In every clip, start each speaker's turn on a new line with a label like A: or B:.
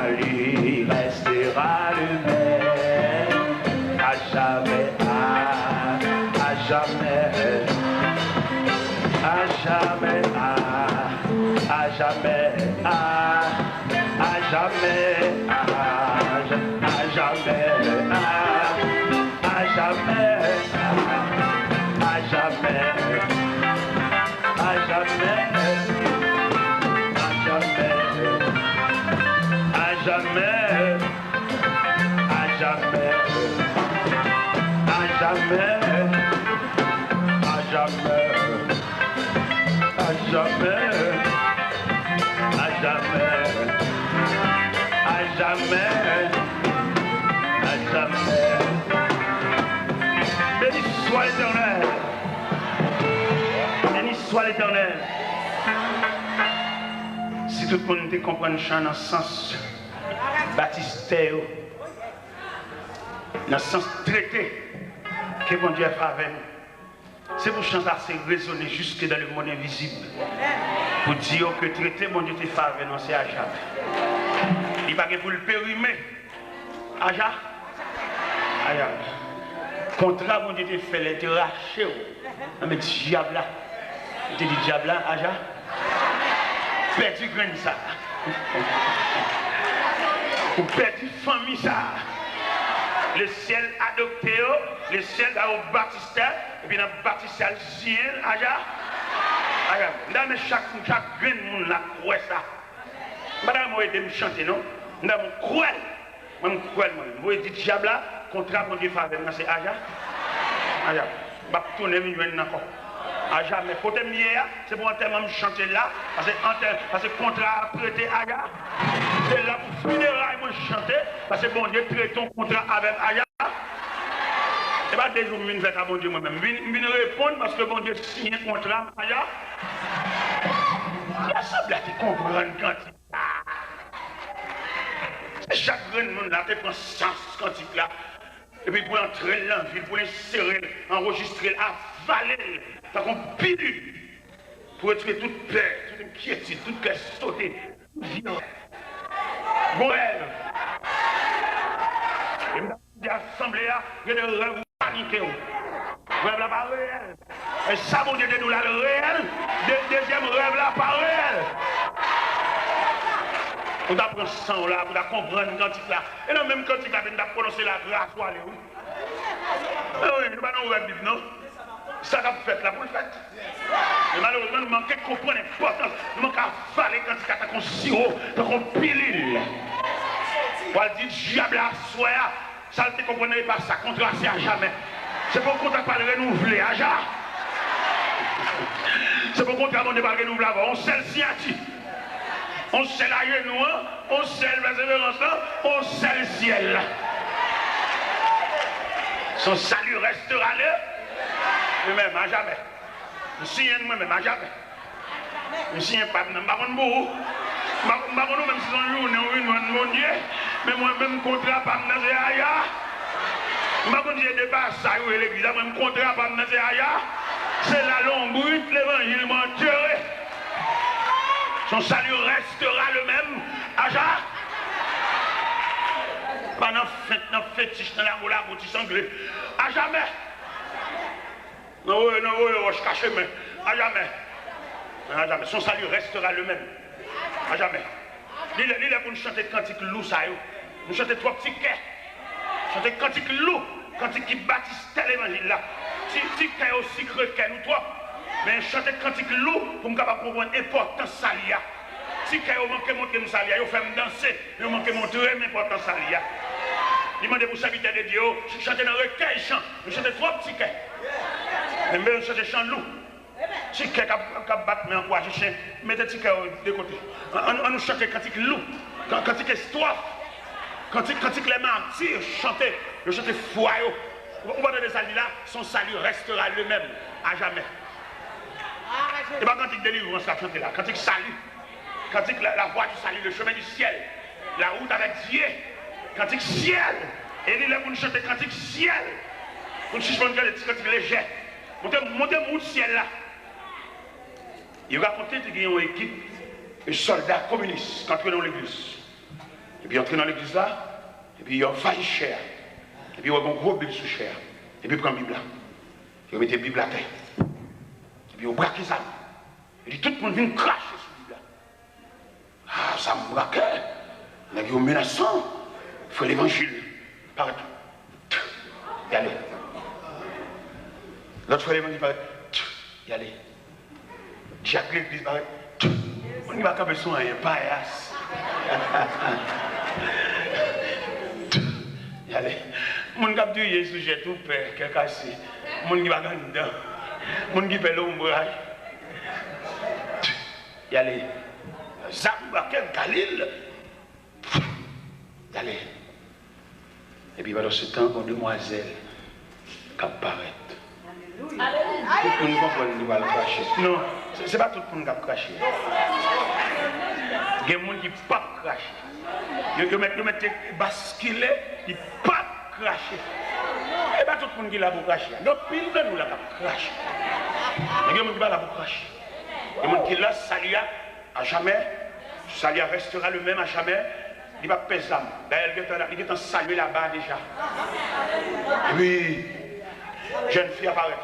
A: salut restera le même, à jamais, à jamais, à jamais, à jamais, à jamais, à jamais, à jamais, à jamais, à jamais, à jamais, à jamais, à jamais, à jamais, à jamais, à jamais, à jamais, à jamais. Béni soit l'Éternel. Béni soit l'Éternel. Si tout le monde te comprend le chant dans le sens baptisté, dans le sens traité que mon Dieu a fait avec nous, c'est pour chanter, c'est résonner jusque dans le monde invisible. Pour dire que traité, mon Dieu te fait avec nous, c'est à jamais. Il va pour le périmer. Aja? Aja. Contrat, mon Dieu te fait les te racher. Mais diable là. Tu dis diable là, Aja? Perdu grain ça. Ou perdu famille ça. Le ciel adopté, le ciel a baptisé, et puis dans le baptisé le ciel, Aja. Aja. Là, mais chaque grain de monde là, croit ça. Madame, moi, aide me chanter, non? Madame, croit. Moi, crois, moi, dit diable là, contrat, mon Dieu, faveur, c'est Aja. Aja. Je vais tourner, je vais encore. À jamais. Côté hier, c'est pour un thème de chanter là, parce que contrat a prêté Aja. C'est là pour funérailles, moi chanter, parce que bon Dieu traite ton contrat avec Aja. Et pas des jours, je vais faire à bon Dieu moi-même. Je vais répondre parce que bon Dieu signe un contrat avec Aja. Il y a ça, là, tu comprends quand chaque grain de monde là, tu prends sens quand il là. Et puis pour entrer dans la ville, pour l'insérer, enregistrer, avaler, t'as qu'on pilule. Pour retrouver toute peur, toute inquiétude, toute cœur sauté, violence. Bon rêve. Et je l'assemblée là, il y a des rêves paniqués. Rêve là pas réel. Et ça, mon Dieu, de nous là, le réel. Deuxième rêve là, pas réel. On apprend sang là, pour comprendre quand il là. Et non, même quand il là, on a prononcé la grâce pour aller où? Oui, nous n'avons pas de non? Ça qu'a fait là pour le faire. Mais malheureusement, nous manquons de comprendre l'importance. Nous manquons de faller quand il y a un sirop, un pilule. Pour dire, diable à soi, ça ne te comprenez pas ça, contrat c'est à jamais. C'est pour qu'on t'a pas renouvelé, à jamais. C'est pour qu'on t'a pas renouvelé avant. On sait le signature. On sait la genou, on sait le persévérance, on sait le ciel. Son salut restera là. Lui-même, à jamais. Je signe moi-même, à jamais. Je signe pas, je ne sais pas beaucoup. Je ne sais pas même si c'est un jour, mon Dieu. Mais moi-même, contrat, pas me dire aïe. Je ne sais pas si j'ai dépassé ça, l'église, moi-même, contrat, pas me dire aïe. C'est la longue brute, l'évangile menteur. Son salut restera le même. Aja. Pas dans fétiche, dans la boule, boutique sanglée. À jamais. Non, je cache, mais à jamais. À jamais. Son salut restera le même. À jamais. Il est pour nous chanter cantique loup, ça. Nous chanter trois petits quais. Chanter cantique loup. Cantique qui bâtisse tel évangile là. Petit quais aussi creux que nous trois. Mais chanter cantique loup pour me capable comprendre l'importance salia. Si vous manquez de montrer salia, vous faites me danser, vous manquez de montrer l'importance salia. Il m'a dit pour serviteur de Dieu, je chante dans le recueil chant, je chante trois petits quais. Mais même je chante chant loup. Si quais qui battre mais encourage chien, mettez petit quais de côté. On nous chante cantique loup, cantique histoire, cantique les martyrs chanter, je chante foi. Vous voyez des salut là, son salut restera le même à jamais. Et pas cantique délivrance la chanter là, cantique salut, cantique la voie du salut, le chemin du ciel, la route avec Dieu, cantique ciel. Et il est pour nous chanter cantique ciel, pour nous suspendre des cantiques légers. Montez le ciel là. Il racontait qu'il y a une équipe de soldats communistes qui entrent dans l'église. Et puis entrer dans l'église là, et puis il y a failli cher. Et puis il y a un gros Bible sous cher. Et puis il prend la Bible là. Il met la Bible à terre. Et puis il braque ça. Et puis tout le monde vient cracher sur la Bible là. Ah, ça me braque. Il y a un menaçant. Il faut l'évangile. Partout. Y aller. L'autre fois l'évangile paraît. Y aller. Chaque l'église paraît. On ne va pas besoin d'un paillasse. Y aller. Mon gars dit Jésus j'ai tout peur, quel cassé. Mon qui va dedans. Mon qui fait l'ombrage. Y aller. Zamba quel Galil. Y aller. Et puis pendant ce temps, une demoiselle qui apparaît. Tout le monde comprend qu'il va le cracher. Non, ce n'est pas tout le monde qui va cracher. Il y a des gens qui ne peuvent pas cracher. Ils mettent basculer, ils ne peuvent pas cracher. Et pas tout le monde qui est là pour cracher. Donc, pile de nous là pour cracher. Il y a des gens qui ne sont pas là pour cracher. Il y a des gens qui là, salut à jamais. Salut restera le même à jamais. Il va peser l'âme. D'ailleurs, il est en salut là-bas déjà. Oui. Jeune fille apparaît.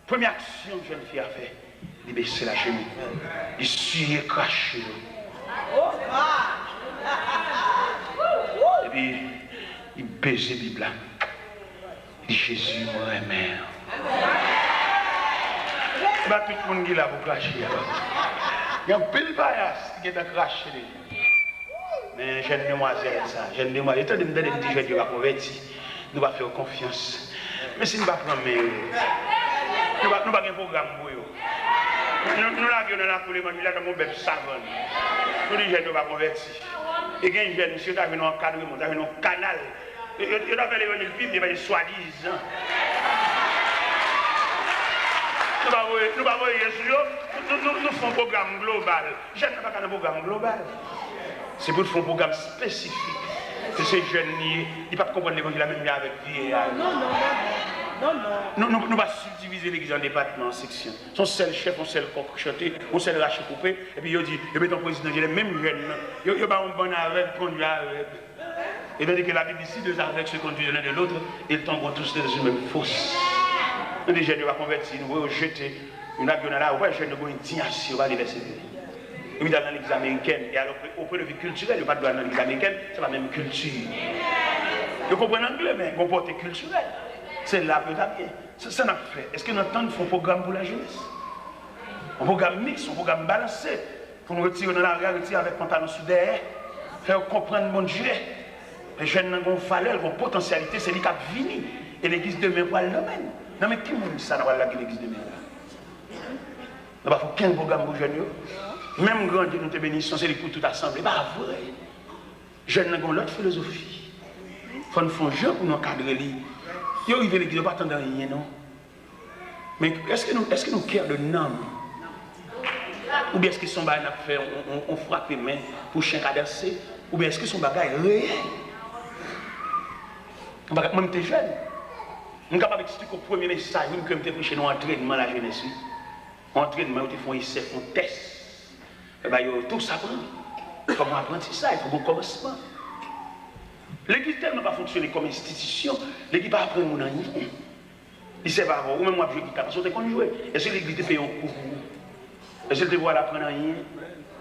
A: Première action que jeune fille a fait, il baisse la chemise. Il suit craché. Et puis, il baise la Bible. Il dit Jésus, moi, mère. Et bien, tout le monde qui est là pour cracher. Il y a un pile paillasse qui est en craché. Mais jeune demoiselle, ça, jeune demoiselle, étant donné que nous disons que Dieu va convertir, nous allons faire confiance. Mais si nous ne pas prendre, nous n'avons pas de programme pour eux. Nous l'avions dans la foule, nous avons un bébé savant. Nous disons que nous va convertir. Et il y a un jeune monsieur qui a un encadrement, qui a un canal. Il a fait l'évangile Bible, il va dire soi-disant. Nous ne pouvons pas Jésus, nous faisons un programme global. Je n'ai pas un programme global. C'est pour faire un programme spécifique. Que ces jeunes, ils ne peuvent pas comprendre l'évangile même avec vie. Non. Nous ne pouvons pas subdiviser l'église en départements, en sections. Son seul chef, son seul coq chanté, son seul rachet coupé. Et puis il dit, il met ton président, il est même jeune. Il n'y a pas un bon avec, conduit avec. Et bien que la Bible ici, deux aveugles se conduisent l'un de l'autre, ils tomberont tous dans une même fosse. Nous, les jeunes, nous va convertir, nous va jeter une avion là, ou pas, les jeunes, nous vont indignation, on va les laisser. Et puis dans l'église américaine, et alors au point de vue culturel, il n'y a pas de droit dans l'église américaine, c'est la même culture. Vous comprenez l'anglais, mais comporté culturel. C'est là que ça vient. Ça n'a pas fait. Est-ce que nous entendons un programme pour la jeunesse? Un programme mixte, un programme balancé. Pour nous retirer dans la rue, retirer avec pantalon sous derrière, faire comprendre mon Dieu. Les jeunes n'ont pas valeur, ont potentialité, c'est lui qui a venu. Et l'église demain pour le domaine. Non mais qui m'a dit ça dans l'église demain là? Il faut qu'un programme pour les jeunes. Même grand Dieu nous te bénisse, c'est pour toute assemblée. Bah vrai. Jeunes n'ont l'autre philosophie. Il faut nous faire jeu pour nous encadrer. Ils arrivent à l'église, ils ne pas attendre rien, non? Mais est-ce que nous cœur de nom? Ou bien est-ce que son bagage a fait, on frappe les mains pour chien cadencé? Ou bien est-ce que son bagage est réel? Moi, j'étais jeune. Je suis capable d'expliquer au premier message, que je suis chez nous entraînement la jeunesse. Entraînement, ils font essai, ils font test. Et bien, tout ça prend. Comment apprendre ça? Il faut un commencement. L'église tellement pas fonctionner comme institution, l'église pas apprendre mon rien. Il ne sait pas avoir, ou même moi je dis parce qu'on te jouer. Est-ce que l'église te fait un cours? Est-ce que tu vois l'apprendre rien?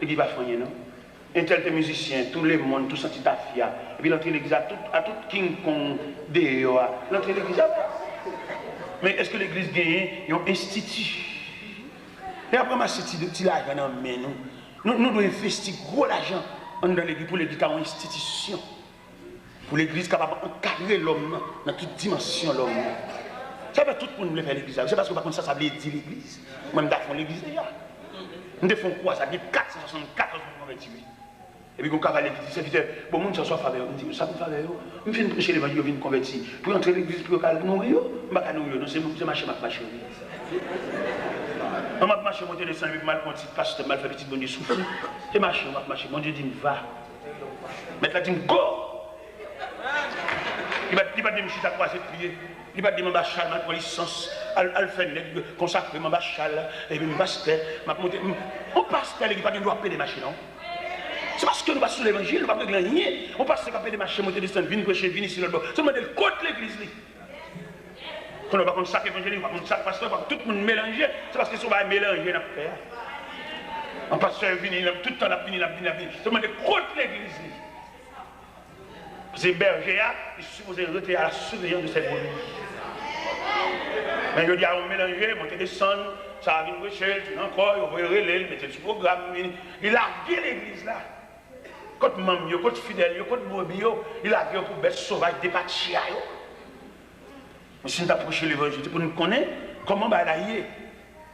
A: L'église va faire rien, non? Un tel musicien, tout le monde, tout ça, tu t'affies. Et puis l'entrée de l'église à tout King Kong, l'entrée de l'église. Mais est-ce que l'église gagne un institut? Et après, ma cité de petit l'argent dans nous. Nous devons investir gros l'argent dans l'église pour l'église comme institution. Pour l'église capable d'encadrer l'homme dans toute dimension l'homme. Ça fait tout le monde faire l'église. C'est parce que par contre ça veut dire l'église. Moi, je fais l'église déjà. Nous devons quoi? Ça dit 464 ans pour convertir. Et puis, quand on va l'église, c'est que bon, monde soit faveur. On dit, ça me faveur. Je viens prêcher l'évangile, je viens convertir. Pour entrer l'église, pour nourrir, je ne vais pas nourrir. C'est marcher, ma marche. On m'a marché, mon Dieu descend, mal conti, pasteur, mal fait petit bon Dieu souffle. Et marcher, on va marcher. Mon Dieu dit, va. Maintenant, il dit, go. Il va dire, je suis à croiser de pied. Il va dire, je suis à ma licence. Elle fait consacrer mon bachal. Et puis, je pasteur. On pasteur, il va dire, je dois payer des machines, non? C'est parce que nous passons sur l'évangile, nous ne pouvons pas régler rien. On passe sur les marchés, monter des stands, venir prêcher, venir ici, là-bas. C'est le contre l'église. Quand on va contre chaque évangile, on va contre chaque pasteur, tout le monde mélanger. C'est parce que si on va mélanger, on va faire. Un pasteur vient, tout le temps, il a venu. C'est le contre l'église. C'est berger, il est supposé retirer à la surveillance de ses brebis. Mais je dis à on mélanger, monter des stands, ça va venir rechercher, encore, il va relais, il mettre sur le programme. Il a gué l'église là. Quand maman, quand fidèle, quand brebis, il a gué pour bête sauvage, des pachia. Mais si nous approchons l'évangile, c'est pour nous connaître comment bah est.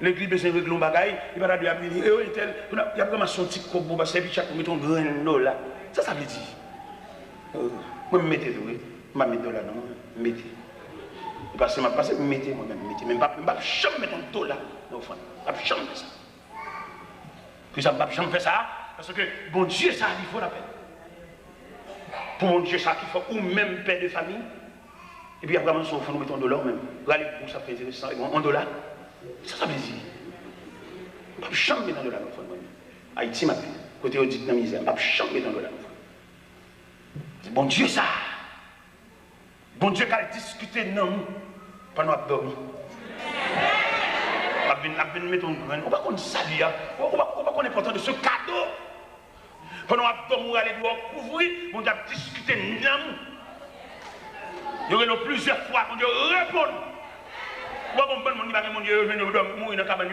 A: L'église besoin de régler un bagaille, il va dire il y a vraiment son petit cobo, bah c'est vite pour mettre un grain là. Ça veut dire. Moi je mettez oui, je vais mettre là non, mettez. Parce que je passe mettez moi-même mettez, même pas jamais mettre un dos là dans le fond. Pas jamais faire ça. Puis ça pas jamais faire ça parce que bon Dieu ça il faut la peine. Pour mon Dieu ça qu'il faut ou même père de famille. Et puis après, on va mettre un dollar même. Regardez pour ça, c'est intéressant. Un dollar, ça veut dire. On ne peut jamais mettre un dollar. Haïti, ma côté on dit dans la misère, on ne peut jamais mettre un dollar. C'est bon Dieu ça. Bon Dieu qui a discuté non pendant qu'on dormi. On va mettre un grain. On va qu'on salue. On va qu'on est important de ce cadeau. Pendant qu'on dormi, on va aller couvrir. On va discuter non. Il y aura plusieurs fois qu'on Dieu répond. Pourquoi on peut dire que mon Dieu vient de mourir dans le cabane?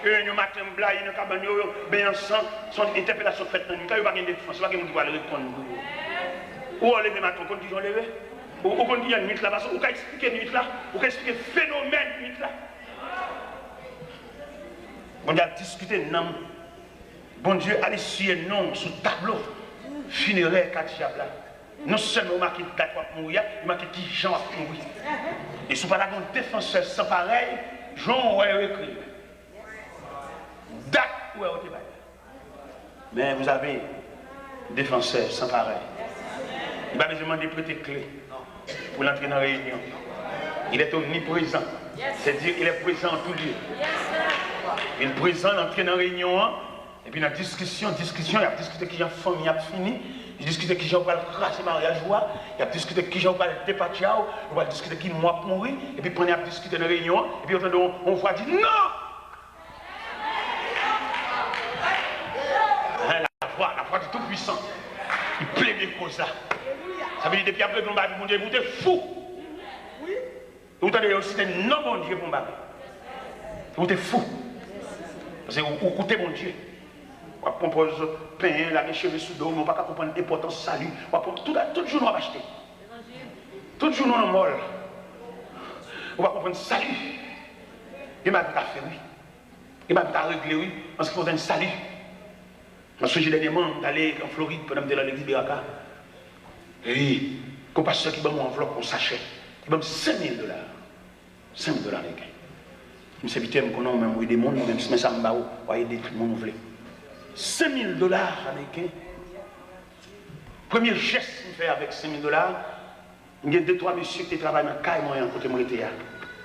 A: Et matin, blague dans le cabane, bien ensemble, son interpellation faite dans le nuit. Quand il n'y a pas de défense, il n'y a pas de qui va le répondre. Ou on lève le matin, quand ils ont levé. Ou on dit qu'il y a une nuit là, parce qu'on peut expliquer une nuit là, on peut expliquer le phénomène de nuit là. On a discuté non. Bon Dieu, allez sur un nom sous tableau funéraire Katiabla. Non seulement marqué date pour mourir, il marqué qui Jean va mourir. Et si vous parlez d'un défenseur sans pareil, Jean va écrire. Date où est votre bail. Mais vous avez un défenseur sans pareil. Il va besoin de prêter clé pour l'entrer dans la réunion. Il est omniprésent. C'est-à-dire qu'il est présent en tout lieu. Il est présent, l'entrée dans la réunion. Et puis dans la discussion, il a discuté qui a famille a fini. Il discute qui j'en parle cracher mariage, il a discuté qui j'en parle départir, il va discuter qui moi pour mourir, et puis on a discuté dans la réunion, et puis on voit dire non! La foi du Tout-Puissant, il plaît des causes là. Ça veut dire depuis après qu'on va dire, mon Dieu, vous êtes fou! Vous avez aussi des non bon Dieu pour me battre. Vous êtes fou! Parce que vous écoutez mon Dieu. On compose pain, la cheveux sous dos, on ne va pas comprendre l'importance du salut. Tout jour, on va acheter. Tout jour, on est molle. On va comprendre le salut. Il m'a fait oui. Il m'a réglé oui. Parce qu'il faut un salut. Parce que j'ai dernièrement allé en Floride pendant que j'étais à l'église de Raka. Et quand pasteur qui m'a mon enveloppe, on sachet. Il m'a 5 000 $. 5 000 $. Je me suis dit, je vais des mondes, même si ça me va, on va aider tout le monde. 5 000 $ américains. Premier geste que je fais avec 5 000 $, il y a 2-3 messieurs qui travaillent dans le caille moyen côté de mon été.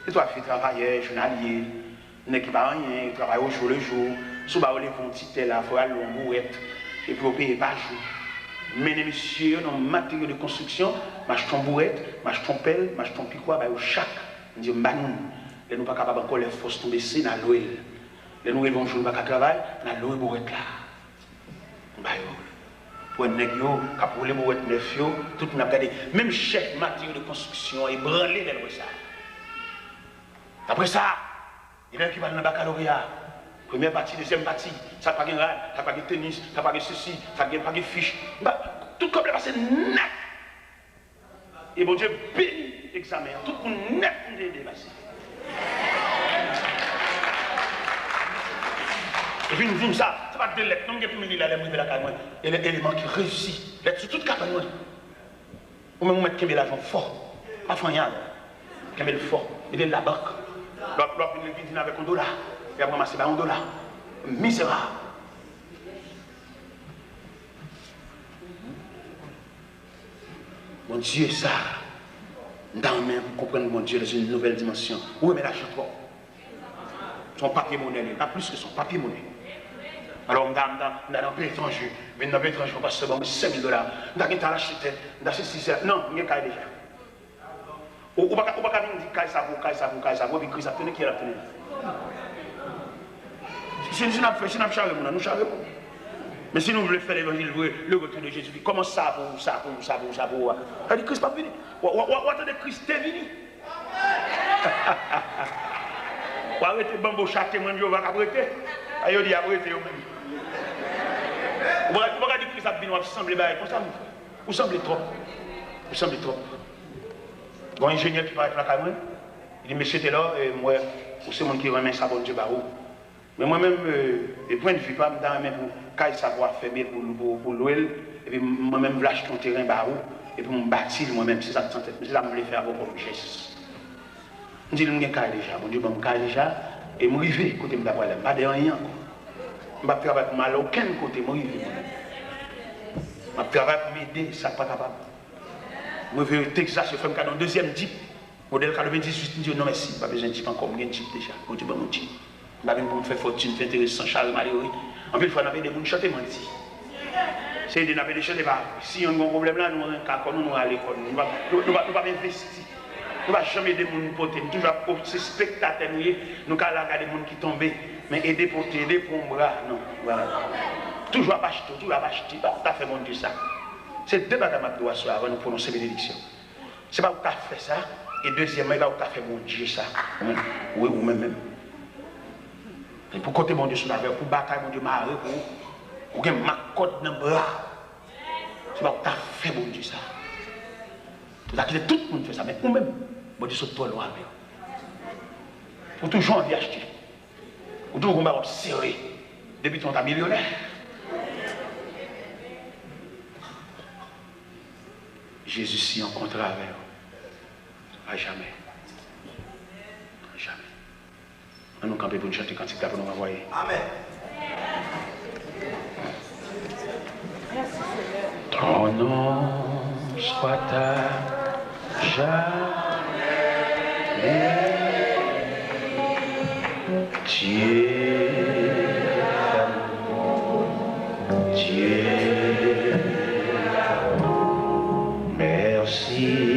A: Et toi, tu travailles, journalier, qui pas rien, ils travaillent au jour le jour. Si vous avez un petit tel, il faut aller en bourrette, et puis vous payez par jour. Mais les messieurs, dans le matériau de construction, m'achètent en bourrette, m'achètent en pelle, m'achètent en piquois, au chac. On dit, nous ne sommes pas capables encore les forces tomber ici dans l'ouïe. Les nous vont jouer dans le travail, dans l'ouïe bourrette là. Pour un nègre, pour les bourrettes neuf, tout le monde a regardé. Même chef matériau de construction, il branlé dans ça. Après ça, il y a qui va dans le baccalauréat. Première partie, deuxième partie, ça n'a pas de rad, ça n'a pas de tennis, ça n'a pas de ceci, ça n'a pas de fiche. Tout comme le passé net. Et bon Dieu bénit l'examen. Tout le monde net est dépassé. Et puis nous disons ça, c'est pas de lettres, non, il y a de la caméra. Et l'élément qui réussit, lettres sur toute la caméra. Ou même mettre Kébé l'argent fort, pas rien. Kébé le fort, il est de la banque. L'autre, il vient avec $1. Et après, c'est $1. Misérable. Mon Dieu, ça, dans même pour comprendre mon Dieu dans une nouvelle dimension. Où est l'argent toi? Son papier monnaie, pas plus que son papier monnaie. Alors, je suis dans un pays étranger. Je suis dans un pays étranger, je passe seulement $5 000. Je suis acheté, je suis 6 heures. Non, je suis déjà. Ou pas dire que ça vaut, puis que ça tenait qui est la tenue. Si nous avons fait, nous charrons. Mais si nous voulons faire l'évangile, le retour de Jésus, comment ça vaut? Ça dit Christ n'est pas venu. Ou attendez, Christ est venu. Ou arrêtez bambo chaque témoin, on va arrêter. Aïe, dit arrêtez eux-mêmes. Ou pas dire Christ est venu, on va sembler comme ça. Vous semblez trop. Bon ingénieur qui parle avec la caméra, il dit, monsieur, t'es là, et moi, c'est mon qui remet ça, bon Dieu, barreau. Mais moi-même, le point de vue, pas dans même pour savoir fermer pour l'ouel, et puis moi-même, je lâche ton terrain barreau, et puis je me bâtis moi-même, c'est ça que je voulais faire avec mon geste. Je dis, je suis déjà, mon Dieu, je suis déjà, et je suis arrivé, côté de la problème, pas de rien. Je ne travaille pas mal à aucun côté, je suis arrivé. Je travaille pour m'aider, ça n'est pas capable. Je vais au Texas, je fais un deuxième type. Modèle 98, je dis non, merci, pas besoin de type encore, je type déjà. Je dis, mon type. Je vais me faire fortune, faire intéressant, Charles malheureux. En plus, il faut avoir des gens chanter ici. C'est des gens qui chantent. Si on a un problème là, nous allons à l'école. Nous ne pouvons pas investir. Nous ne pouvons jamais aider les gens pour nous. Toujours ces spectateurs, nous allons regarder les gens qui tombent. Mais aider pour t'aider pour un bras, non. Voilà. Toujours à acheter, toujours à acheter. Tu as fait mon Dieu ça. C'est deux bagages que je dois avant de prononcer bénédiction. Ce n'est pas où tu as fait ça, et deuxièmement, là où tu as fait mon Dieu ça. Oui, ou même. Et pour côté mon Dieu sur la verre, pour bataille mon Dieu marre, pour gagner ma côte dans le bras. C'est pas où tu as fait mon Dieu ça. Tu as quitté tout le monde fait ça, mais ou même, mon Dieu sur toi loin avec. Pour toujours envie acheter. Pour toujours on va serrer. Depuis ton tas millionnaire. Jésus s'y rencontrera avec eux. À jamais. À jamais. On nous camper pour nous chanter quand il pour nous envoyer. Amen. Ton nom soit à jamais. Dieu. Merci.